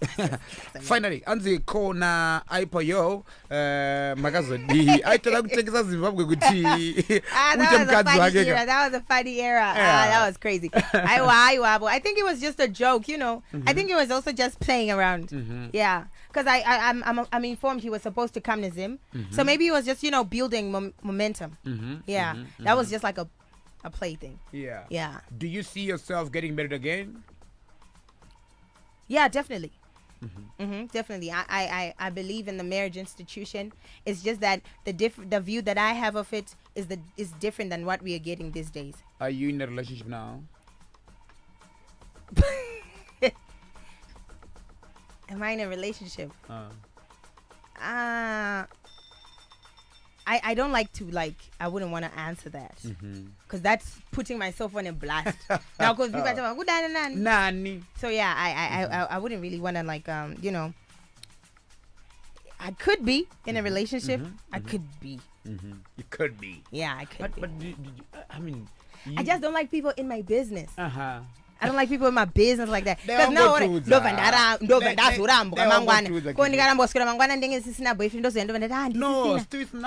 finally, anzi kona aipa yo makazodi aitala kutekesa Zimbabwe kuti that was a funny era. That was crazy. I think it was just a joke, you know. I think it was also just playing around. Yeah, because I'm informed he was supposed to come to Zim, so maybe he was just, you know, building momentum. Yeah, that was just like a play thing. Yeah. Do you see yourself getting married again? Yeah, definitely. Definitely. I believe in the marriage institution. It's just that the view that I have of it is different than what we are getting these days. Are you in a relationship now? Am I in a relationship? I don't like to, like, I wouldn't want to answer that because that's putting myself on a blast. Now, because people are talking about Nani. So yeah, I wouldn't really want to, like, you know, I could be in a relationship. I could be. You could be. Yeah, I could. But I mean, I just don't like people in my business. I don't like people in my business like that. Because no, none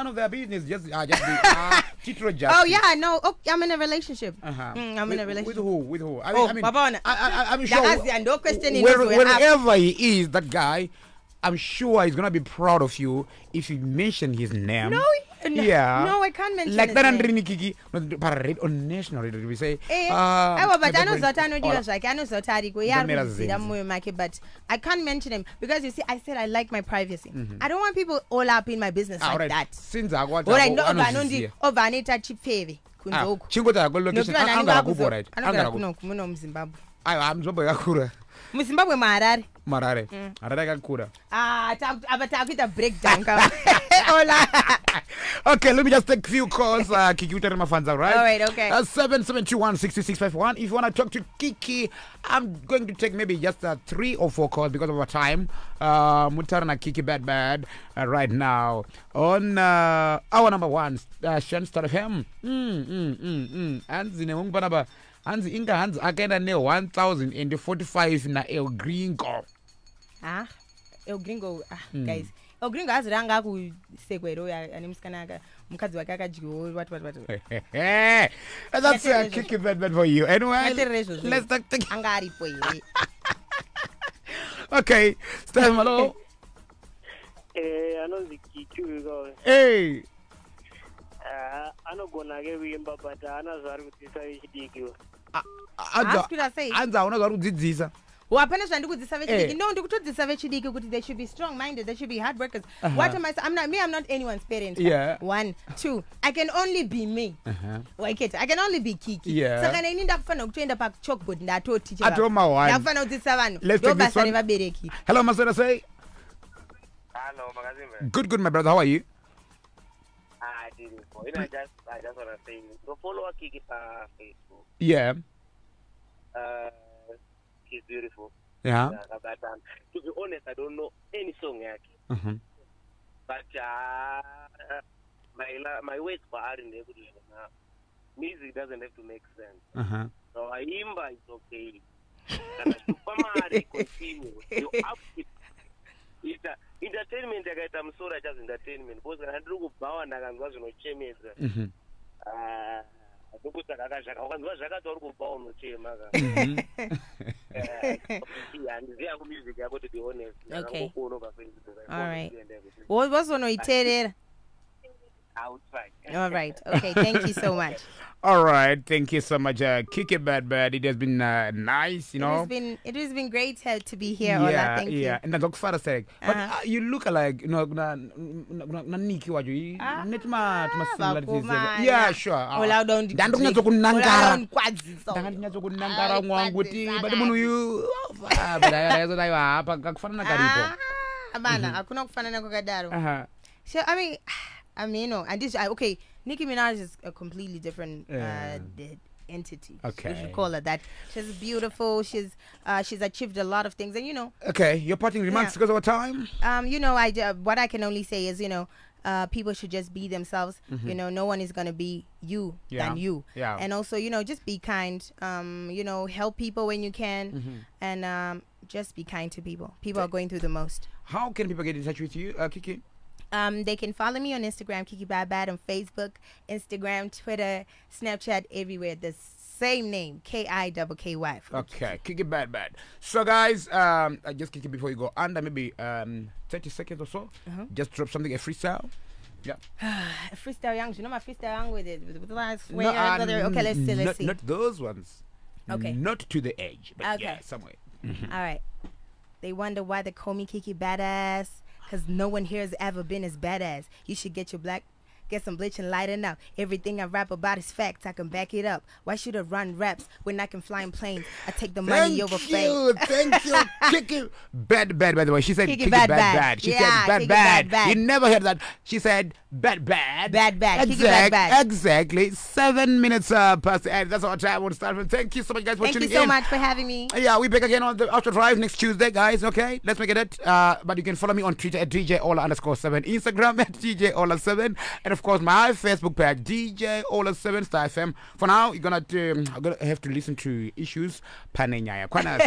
of their business. Just oh yeah, I know. Oh, I'm in a relationship. I'm in a relationship. With who? With who? I'm sure. Wherever he is, that guy, I'm sure he's gonna be proud of you if you mention his name. No, no, I can't mention like his that. name. Kiki, on national radio, we say. But I can't mention him because you see, I said I like my privacy. I don't want people all up in my business like that. Since I got Muzimbabwe Marare. Harare kakura. Takuita breakdown. Okay, let me just take a few calls. Kiki Mafanza, right? All right, okay. 7721-6651. If you want to talk to Kiki, I'm going to take maybe just 3 or 4 calls because of our time. Mutarana Kiki Bad right now on our number 1 Shan Star FM. And Zinemung Banaba. Hands inga hands again ne 1045 na El Gringo. El Gringo, guys. El Gringo has ranga ku sekwero ya animskanaka mukadzi wake akadyiwa what. That's a Kiki bad for you. Anyway, let's talk. Angaripo ire. Okay, stay malo. Anonzi Kiki go. Hey. Anogona ke wimba but anazari kudzisa vechidiki. Anza unozari kudzidzisa. Wapana zvandi kudzisa vechidiki. No, ndikutodzisa vechidiki kuti they should be strong minded, they should be hard workers. What am I saying? I'm not anyone's parent. Yeah. 1, 2. I can only be me. I can only be Kiki. Yeah. Saka nini ndakufana kutoenda pa chalkboard ndato teacher. Atoma one. Ndakufana kudzisa vanhu. Let's take this one. Hello, Masera say. Hello, Magazine. Good, my brother. How are you? I just want to say, go follow Kiki on Facebook. Yeah. He's beautiful. Yeah. To be honest, I don't know any song yake. But my words are in the music doesn't have to make sense. So I imba it's okay. Continue. It's entertainment. I'm sorry, just entertainment. Because I do bow and I was no chemist. Okay. All right. What was on it? Outside. All right. Okay. Thank you so much. All right. Thank you so much, Kiki Bad. It has been nice, you know. It has been great to be here. Yeah, thank you. And that's for a sec. But you look like, you know, Niki waju. Yeah, sure. OLLAH don't. So I mean, you know, and this okay. Nicki Minaj is a completely different entity. Okay, we should call her that. She's beautiful. She's achieved a lot of things, and you know. Okay, your parting remarks because of our time. You know, what I can only say is, you know, people should just be themselves. You know, no one is gonna be you than you. Yeah. And also, you know, just be kind. You know, help people when you can, and just be kind to people. People are going through the most. How can people get in touch with you, Kiki? They can follow me on Instagram, Kiki Bad, on Facebook, Instagram, Twitter, Snapchat, everywhere. The same name, KIKKY. Okay, Kiki Bad. So guys, just Kiki, before you go under maybe 30 seconds or so, just drop something, a freestyle. Yeah. A freestyle young. You know my freestyle young with it. With the last way. Okay, let's see. Not those ones. Okay. Not to the edge, but yeah, somewhere. All right. They wonder why they call me Kiki Badass. Because no one here has ever been as badass. You should get some bleach and lighten up. Everything I rap about is facts. I can back it up. Why should I run raps when I can fly in planes? I take the money over fame. Thank you. Kiki Bad, by the way. She said Kiki Bad. She said bad. You never heard that. She said bad. Kiki Bad. Exactly. 7 minutes past the end. That's our time. I want to start from. Thank you so much, guys, for tuning in. Thank you so much for having me. Yeah, we back again on the After Drive next Tuesday, guys. Okay, let's make it. But you can follow me on Twitter at DJ_OLLAH_7, Instagram at DJ_OLLAH7, and of course my Facebook page DJ_OLLAH7 Star FM. For now, you're gonna have to listen to Issues Panenyaya.